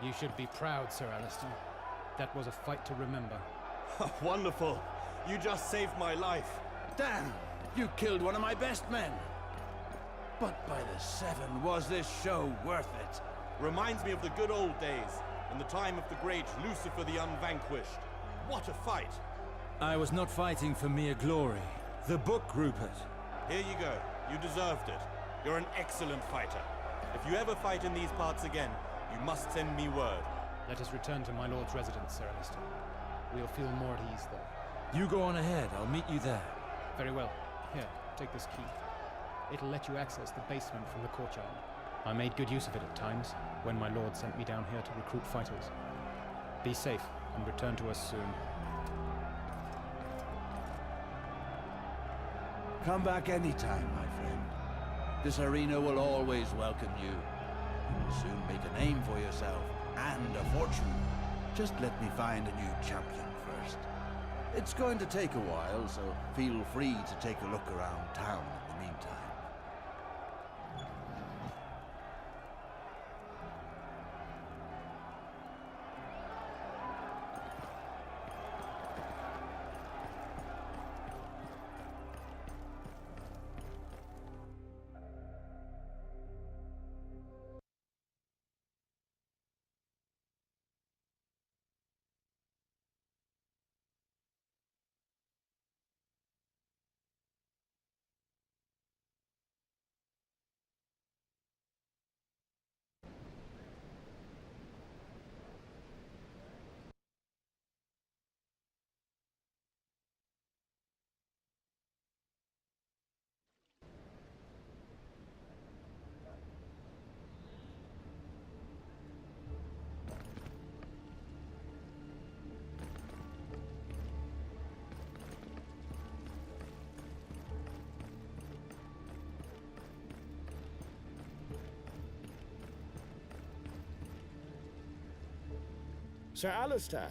You should be proud, Sir Alistair. That was a fight to remember. Wonderful! You just saved my life. Damn! You killed one of my best men! But by the seven, was this show worth it? Reminds me of the good old days, in the time of the great Lucifer the Unvanquished. What a fight! I was not fighting for mere glory. The book, Rupert. Here you go. You deserved it. You're an excellent fighter. If you ever fight in these parts again, you must send me word. Let us return to my lord's residence, Sir Alistair. We'll feel more at ease there. You go on ahead. I'll meet you there. Very well. Here, take this key. It'll let you access the basement from the courtyard. I made good use of it at times, when my lord sent me down here to recruit fighters. Be safe, and return to us soon. Come back anytime, my friend. This arena will always welcome you. You will soon make a name for yourself, and a fortune. Just let me find a new champion first. It's going to take a while, so feel free to take a look around town in the meantime. Sir Alistair,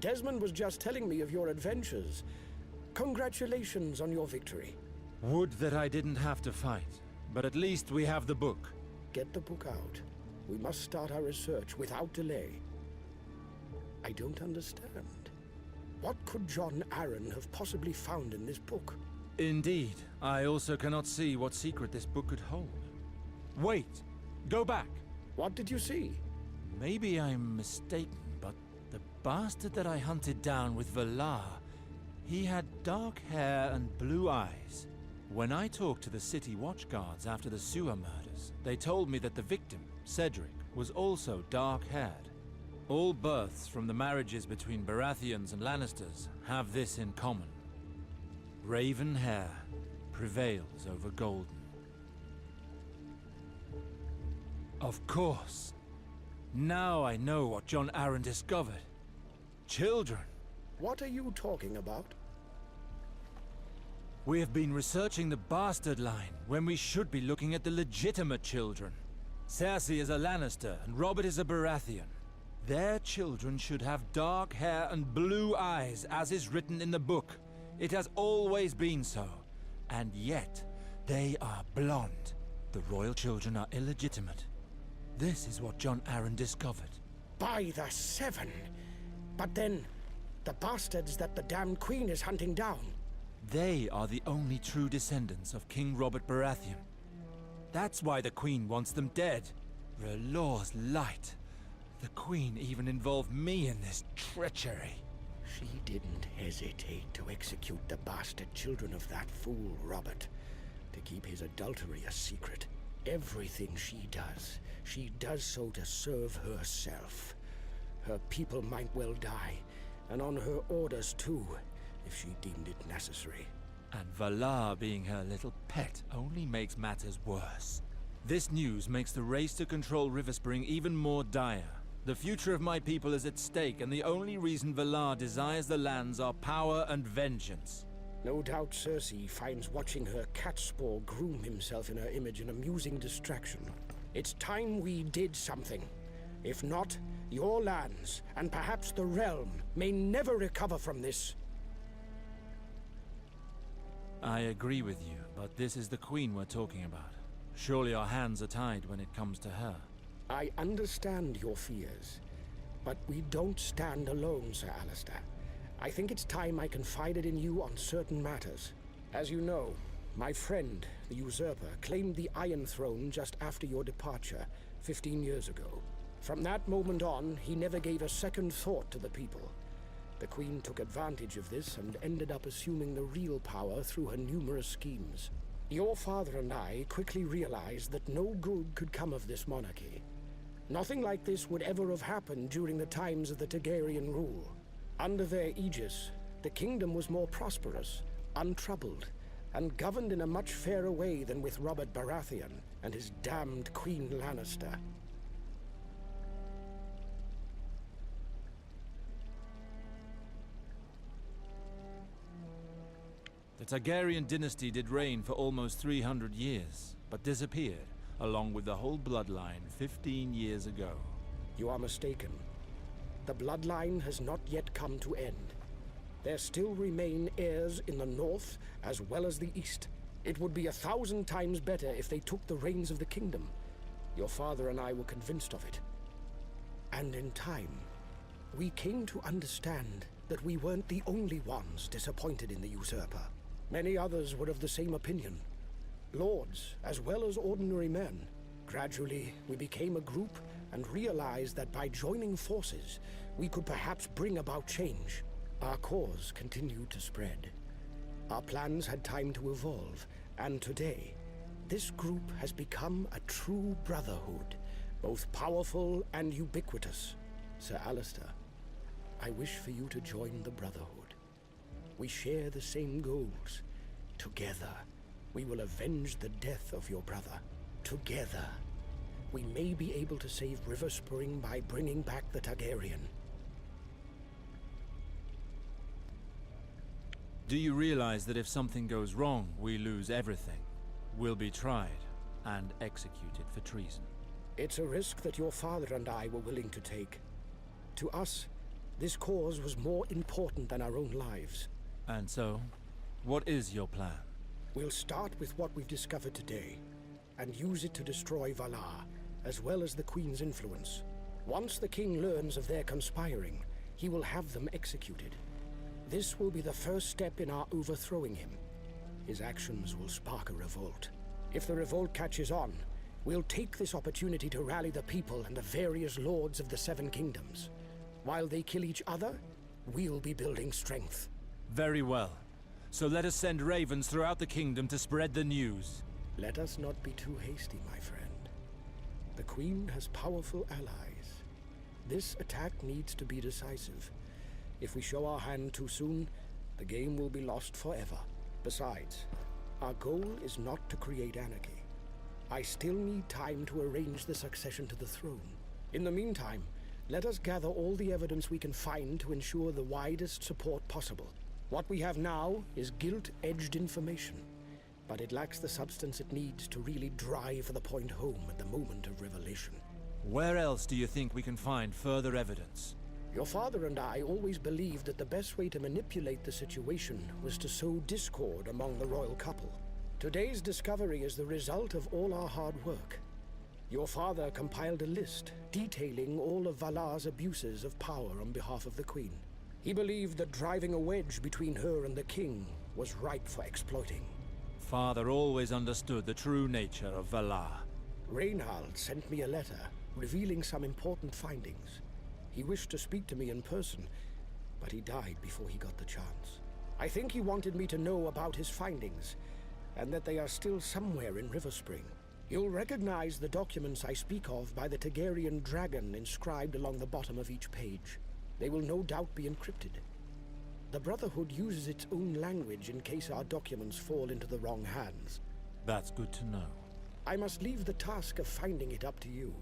Desmond was just telling me of your adventures. Congratulations on your victory. Would that I didn't have to fight, but at least we have the book. Get the book out. We must start our research without delay. I don't understand. What could Jon Arryn have possibly found in this book? Indeed, I also cannot see what secret this book could hold. Wait! Go back! What did you see? Maybe I'm mistaken, but the bastard that I hunted down with Valar, he had dark hair and blue eyes. When I talked to the city watchguards after the sewer murders, they told me that the victim, Cedric, was also dark-haired. All births from the marriages between Baratheons and Lannisters have this in common. Raven hair prevails over golden. Of course. Now I know what Jon Arryn discovered. Children. What are you talking about? We have been researching the bastard line when we should be looking at the legitimate children. Cersei is a Lannister and Robert is a Baratheon. Their children should have dark hair and blue eyes, as is written in the book. It has always been so. And yet, they are blonde. The royal children are illegitimate. This is what Jon Arryn discovered. By the Seven! But then, the bastards that the damned queen is hunting down. They are the only true descendants of King Robert Baratheon. That's why the queen wants them dead. R'hllor's light. The queen even involved me in this treachery. She didn't hesitate to execute the bastard children of that fool, Robert, to keep his adultery a secret. Everything she does so to serve herself. Her people might well die, and on her orders too, if she deemed it necessary. And Valar being her little pet only makes matters worse. This news makes the race to control Riverspring even more dire. The future of my people is at stake, and the only reason Valar desires the lands are power and vengeance. No doubt Cersei finds watching her catspaw groom himself in her image an amusing distraction. It's time we did something. If not, your lands, and perhaps the realm, may never recover from this. I agree with you, but this is the Queen we're talking about. Surely our hands are tied when it comes to her. I understand your fears, but we don't stand alone, Sir Alistair. I think it's time I confided in you on certain matters. As you know, my friend, the usurper, claimed the Iron Throne just after your departure, 15 years ago. From that moment on, he never gave a second thought to the people. The Queen took advantage of this and ended up assuming the real power through her numerous schemes. Your father and I quickly realized that no good could come of this monarchy. Nothing like this would ever have happened during the times of the Targaryen rule. Under their aegis, the kingdom was more prosperous, untroubled, and governed in a much fairer way than with Robert Baratheon and his damned Queen Lannister. The Targaryen dynasty did reign for almost 300 years, but disappeared, along with the whole bloodline 15 years ago. You are mistaken. The bloodline has not yet come to end. There still remain heirs in the north as well as the east. It would be 1,000 times better if they took the reins of the kingdom. Your father and I were convinced of it. And in time, we came to understand that we weren't the only ones disappointed in the usurper. Many others were of the same opinion. Lords, as well as ordinary men. Gradually, we became a group and realized that by joining forces, we could perhaps bring about change. Our cause continued to spread. Our plans had time to evolve, and today, this group has become a true brotherhood, both powerful and ubiquitous. Sir Alistair, I wish for you to join the Brotherhood. We share the same goals. Together, we will avenge the death of your brother. Together, we may be able to save River Spring by bringing back the Targaryen. Do you realize that if something goes wrong, we lose everything? We'll be tried and executed for treason. It's a risk that your father and I were willing to take. To us, this cause was more important than our own lives. And so, what is your plan? We'll start with what we've discovered today, and use it to destroy Valar, as well as the Queen's influence. Once the King learns of their conspiring, he will have them executed. This will be the first step in our overthrowing him. His actions will spark a revolt. If the revolt catches on, we'll take this opportunity to rally the people and the various lords of the Seven Kingdoms. While they kill each other, we'll be building strength. Very well. So let us send ravens throughout the kingdom to spread the news. Let us not be too hasty, my friend. The Queen has powerful allies. This attack needs to be decisive. If we show our hand too soon, the game will be lost forever. Besides, our goal is not to create anarchy. I still need time to arrange the succession to the throne. In the meantime, let us gather all the evidence we can find to ensure the widest support possible. What we have now is gilt-edged information, but it lacks the substance it needs to really drive the point home at the moment of revelation. Where else do you think we can find further evidence? Your father and I always believed that the best way to manipulate the situation was to sow discord among the royal couple. Today's discovery is the result of all our hard work. Your father compiled a list detailing all of Valar's abuses of power on behalf of the Queen. He believed that driving a wedge between her and the king was ripe for exploiting. Father always understood the true nature of Valar. Reinhald sent me a letter revealing some important findings. He wished to speak to me in person, but he died before he got the chance. I think he wanted me to know about his findings, and that they are still somewhere in River Spring. You'll recognize the documents I speak of by the Targaryen dragon inscribed along the bottom of each page. They will no doubt be encrypted. The Brotherhood uses its own language in case our documents fall into the wrong hands. That's good to know. I must leave the task of finding it up to you.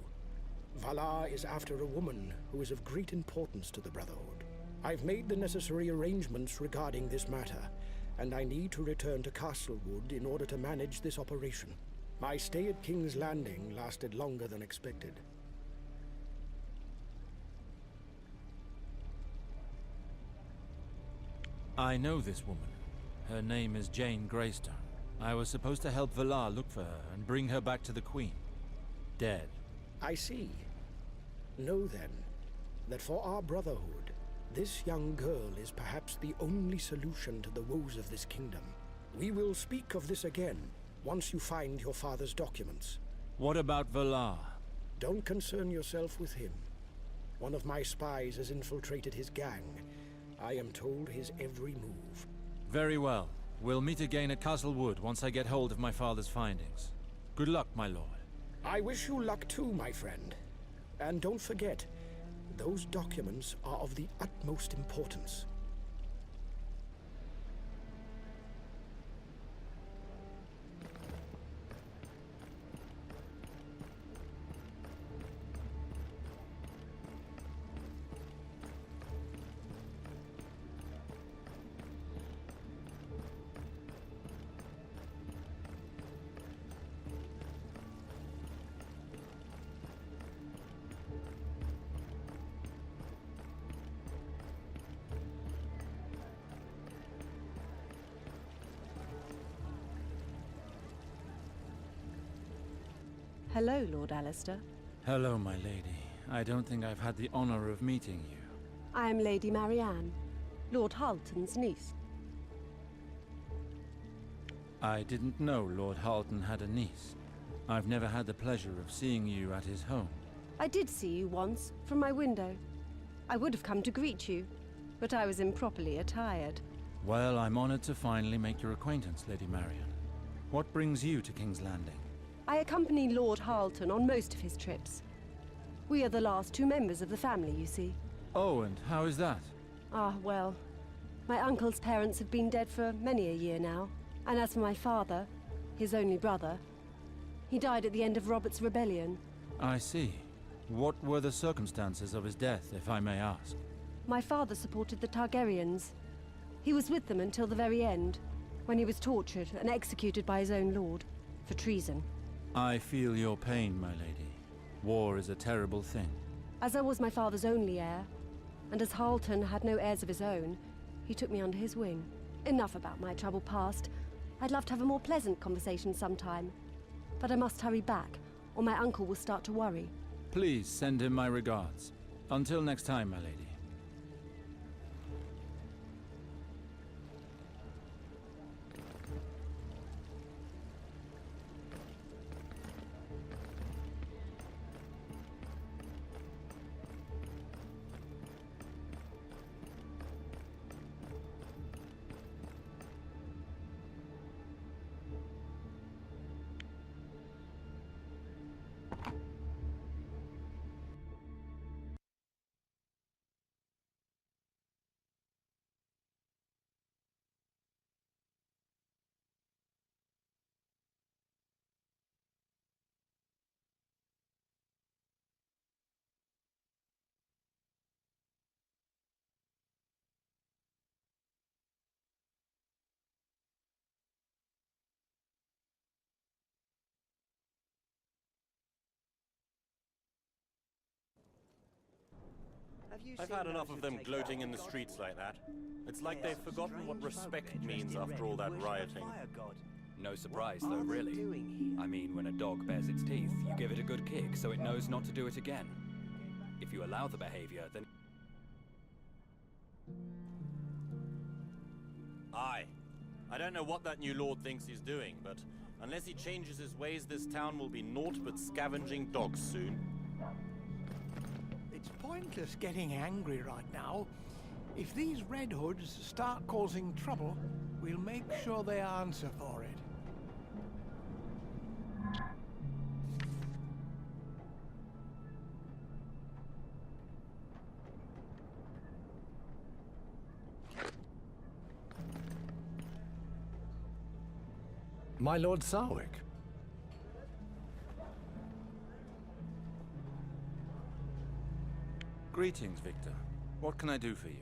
Valar is after a woman who is of great importance to the Brotherhood. I've made the necessary arrangements regarding this matter, and I need to return to Castlewood in order to manage this operation. My stay at King's Landing lasted longer than expected. I know this woman. Her name is Jane Greystone. I was supposed to help Valar look for her and bring her back to the Queen. Dead. I see. Know then, that for our brotherhood, this young girl is perhaps the only solution to the woes of this kingdom. We will speak of this again, once you find your father's documents. What about Valar? Don't concern yourself with him. One of my spies has infiltrated his gang. I am told his every move. Very well. We'll meet again at Castle Wood once I get hold of my father's findings. Good luck, my lord. I wish you luck too, my friend. And don't forget, those documents are of the utmost importance. Hello, Lord Alistair. Hello, my lady. I don't think I've had the honor of meeting you. I am Lady Marianne, Lord Halton's niece. I didn't know Lord Halton had a niece. I've never had the pleasure of seeing you at his home. I did see you once, from my window. I would have come to greet you, but I was improperly attired. Well, I'm honored to finally make your acquaintance, Lady Marian. What brings you to King's Landing? I accompany Lord Halton on most of his trips. We are the last two members of the family, you see. Oh, and how is that? Ah, well, my uncle's parents have been dead for many a year now. And as for my father, his only brother, he died at the end of Robert's rebellion. I see. What were the circumstances of his death, if I may ask? My father supported the Targaryens. He was with them until the very end, when he was tortured and executed by his own lord, for treason. I feel your pain, my lady. War is a terrible thing. As I was my father's only heir, and as Halton had no heirs of his own, he took me under his wing. Enough about my troubled past. I'd love to have a more pleasant conversation sometime. But I must hurry back, or my uncle will start to worry. Please send him my regards. Until next time, my lady. I've had enough of them gloating in the streets like that. It's like they've forgotten what respect means after all that rioting. No surprise, though, really. I mean, when a dog bares its teeth, you give it a good kick so it knows not to do it again. If you allow the behavior, then... Aye. I don't know what that new lord thinks he's doing, but unless he changes his ways, this town will be naught but scavenging dogs soon. It's pointless getting angry right now. If these Red Hoods start causing trouble, we'll make sure they answer for it. My Lord Sarwick. Greetings, Victor. What can I do for you?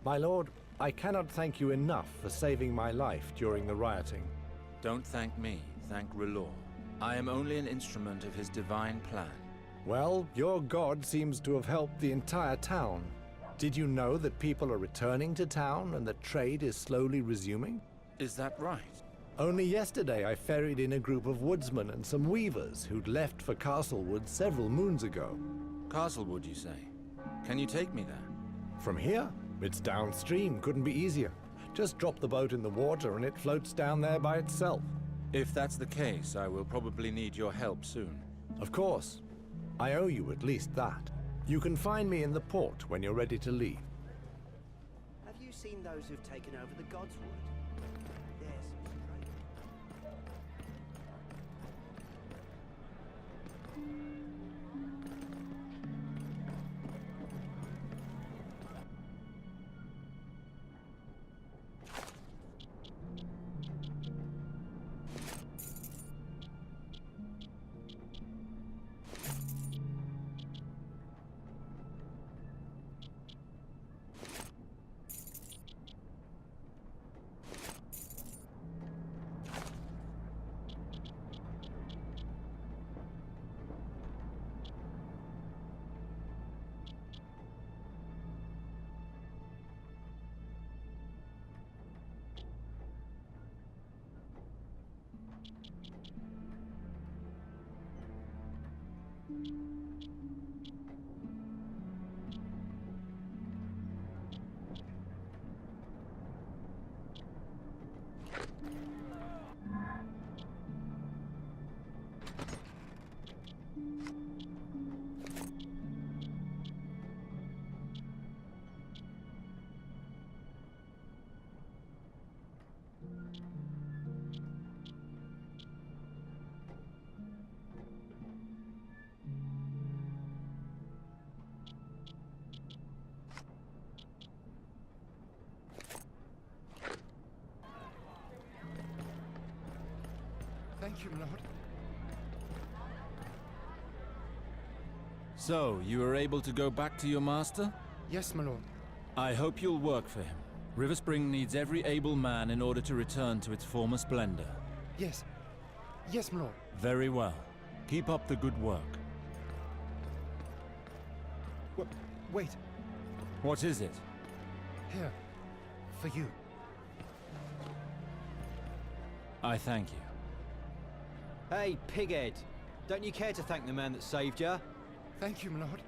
My lord, I cannot thank you enough for saving my life during the rioting. Don't thank me, thank R'hllor. I am only an instrument of his divine plan. Well, your god seems to have helped the entire town. Did you know that people are returning to town and that trade is slowly resuming? Is that right? Only yesterday I ferried in a group of woodsmen and some weavers who'd left for Castlewood several moons ago. Castlewood, you say? Can you take me there? From here? It's downstream, couldn't be easier. Just drop the boat in the water and it floats down there by itself. If that's the case, I will probably need your help soon. Of course. I owe you at least that. You can find me in the port when you're ready to leave. Have you seen those who've taken over the Godswood? There's Thank you, my lord. So, you were able to go back to your master? Yes, my lord. I hope you'll work for him. Riverspring needs every able man in order to return to its former splendor. Yes. Yes, my lord. Very well. Keep up the good work. Wait. What is it? Here. For you. I thank you. Hey, pighead. Don't you care to thank the man that saved you? Thank you, my lord.